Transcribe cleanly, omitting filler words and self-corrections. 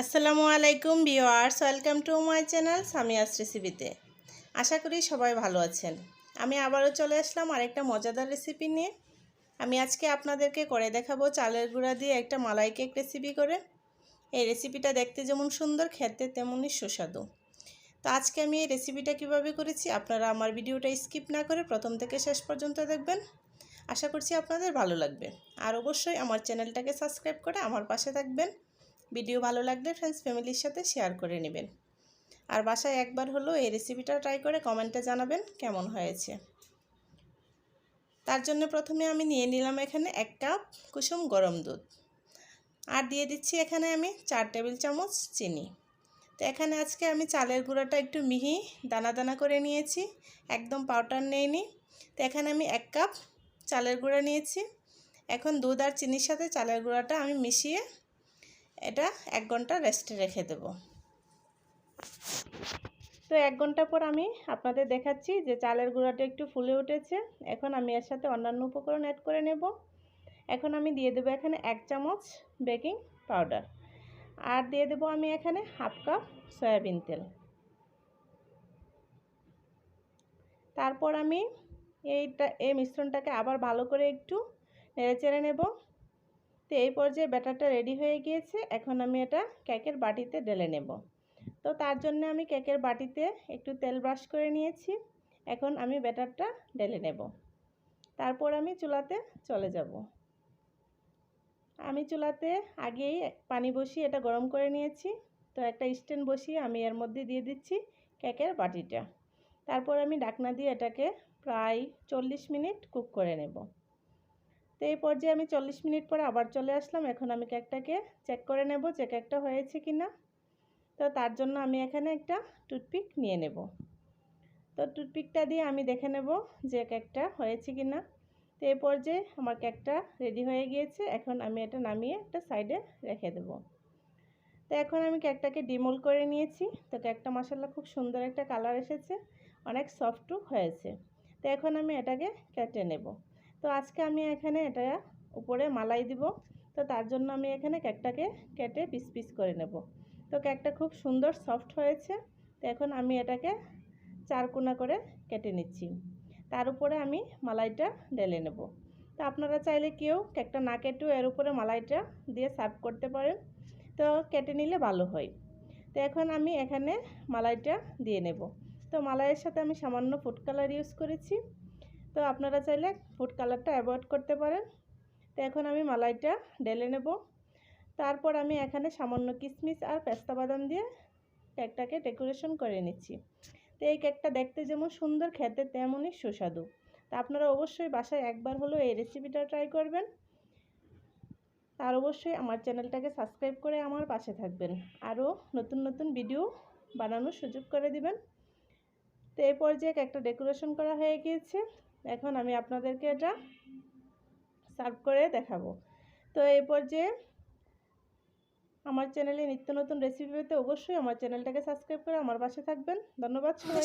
আসসালামু আলাইকুম viewers, welcome to my channel Samia's রেসিপিতে। আশা করি সবাই ভালো আছেন। আমি আবারও চলে আসলাম আরেকটা মজাদার রেসিপি নিয়ে। আমি আজকে আপনাদেরকে করে দেখাবো চালের গুঁড়া দিয়ে একটা মালাই কেক রেসিপি করে। এই রেসিপিটা দেখতে যেমন সুন্দর, খেতে তেমনই সুস্বাদু। তো আজকে আমি এই রেসিপিটা কিভাবে করেছি আপনারা আমার ভিডিওটা স্কিপ না করে প্রথম থেকে শেষ পর্যন্ত দেখবেন। আশা করছি আপনাদের ভালো লাগবে। আর অবশ্যই আমার চ্যানেলটাকে সাবস্ক্রাইব করে আমার পাশে থাকবেন। ভিডিও ভালো লাগলে ফ্রেন্ডস ফ্যামিলির সাথে শেয়ার করে নেবেন। আর বাসায় একবার হলো এই রেসিপিটা ট্রাই করে কমেন্টে জানাবেন কেমন হয়েছে। তার জন্য প্রথমে আমি নিয়ে নিলাম এখানে 1 কাপ কুসুম গরম দুধ, আর দিয়ে দিচ্ছি এখানে আমি 4 টেবিল চামচ চিনি। তো এখানে আজকে আমি চালের গুঁড়াটা একটু মিহি দানা দানা করে নিয়েছি, একদম পাউডার নেইনি। তো এখানে আমি 1 কাপ চালের গুঁড়া নিয়েছি। এখন দুধ আর চিনির সাথে চালের গুঁড়াটা আমি মিশিয়ে এটা 1 ঘন্টা রেস্টে রেখে দেব। তো 1 ঘন্টা পর আমি আপনাদের দেখাচ্ছি যে চালের গুঁড়াটা একটু ফুলে উঠেছে। এখন আমি এর সাথে অন্যান্য উপকরণ অ্যাড করে নেব। এখন আমি দিয়ে দেবো এখানে 1 চামচ বেকিং পাউডার, আর দিয়ে দেবো আমি এখানে হাফ কাপ সয়াবিন তেল। তারপর আমি এই মিশ্রণটাকে আবার ভালো করে একটু নেড়েচেড়ে নেব। তো এই পর্যায়ে ব্যাটারটা রেডি হয়ে গিয়েছে। এখন আমি এটা কেকের বাটিতে ঢেলে নেব। তো তার জন্য আমি কেকের বাটিতে একটু তেল ব্রাশ করে নিয়েছি। এখন আমি ব্যাটারটা ঢেলে নেব। তারপর আমি চুলাতে চলে যাব। আমি চুলাতে আগেই পানি বসিয়ে এটা গরম করে নিয়েছি। তো একটা স্ট্যান্ড বসিয়ে আমি এর মধ্যে দিয়ে দিচ্ছি কেকের বাটিটা। তারপর আমি ঢাকনা দিয়ে এটাকে প্রায় 40 মিনিট কুক করে নেব। তো এই পর্যায়ে আমি 40 মিনিট পরে আবার চলে আসলাম। এখন আমি কেকটাকে চেক করে নেব যে কেকটা হয়েছে কিনা। তো তার জন্য আমি এখানে একটা টুথপিক নিয়ে নেব। তো টুথপিকটা দিয়ে আমি দেখে নেব যে কেকটা হয়েছে কিনা। তো এই পর্যায়ে আমার কেকটা রেডি হয়ে গিয়েছে। এখন আমি এটা নামিয়ে একটা সাইডে রেখে দেব। তো এখন আমি কেকটাকে ডিমোল্ড করে নিয়েছি। তো কেকটা মাশাআল্লাহ খুব সুন্দর একটা কালার এসেছে, অনেক সফটও হয়েছে। তো এখন আমি এটাকে কেটে নেব। তো আজকে আমি এখানে এটা উপরে মালাই দিব। তো তার জন্য আমি এখানে কেকটাকে কেটে পিস পিস করে নেব। তো কেকটা খুব সুন্দর সফট হয়েছে। তো এখন আমি এটাকে 4 কোনা করে কেটে নিচ্ছি। তার উপরে আমি মালাইটা ঢেলে নেব। তো আপনারা চাইলে কেউ কেকটা না কেটেও এর উপরে মালাইটা দিয়ে সার্ভ করতে পারেন। তো কেটে নিলে ভালো হয়। তো এখন আমি এখানে মালাইটা দিয়ে নেব। তো মালাইয়ের সাথে আমি সামান্য ফুড কালার ইউজ করেছি। তো আপনারা চাইলে ফুড কালারটা অ্যাভয়েড করতে পারেন। তো এখন আমি মালাইটা ঢেলে নেব। তারপর আমি এখানে সামান্য কিশমিশ আর পেস্তা বাদাম দিয়ে কেকটাকে ডেকোরেশন করে নিচ্ছি। তো এই কেকটা দেখতে যেমন সুন্দর, খেতে তেমনই সুস্বাদু। তা আপনারা অবশ্যই বাসায় একবার হলেও এই রেসিপিটা ট্রাই করবেন। আর অবশ্যই আমার চ্যানেলটাকে সাবস্ক্রাইব করে আমার পাশে থাকবেন। আরও নতুন নতুন ভিডিও বানানোর সুযোগ করে দিবেন। তো এই পর্যায়ে কেকটা ডেকোরেশন করা হয়ে গিয়েছে। এখন আমি আপনাদেরকে এটা সার্ভ করে দেখাবো। তো এই পর্যায়ে আমার চ্যানেলে নিত্য নতুন রেসিপি পেতে অবশ্যই আমার চ্যানেলটাকে সাবস্ক্রাইব করে আমার পাশে থাকবেন। ধন্যবাদ সবাই।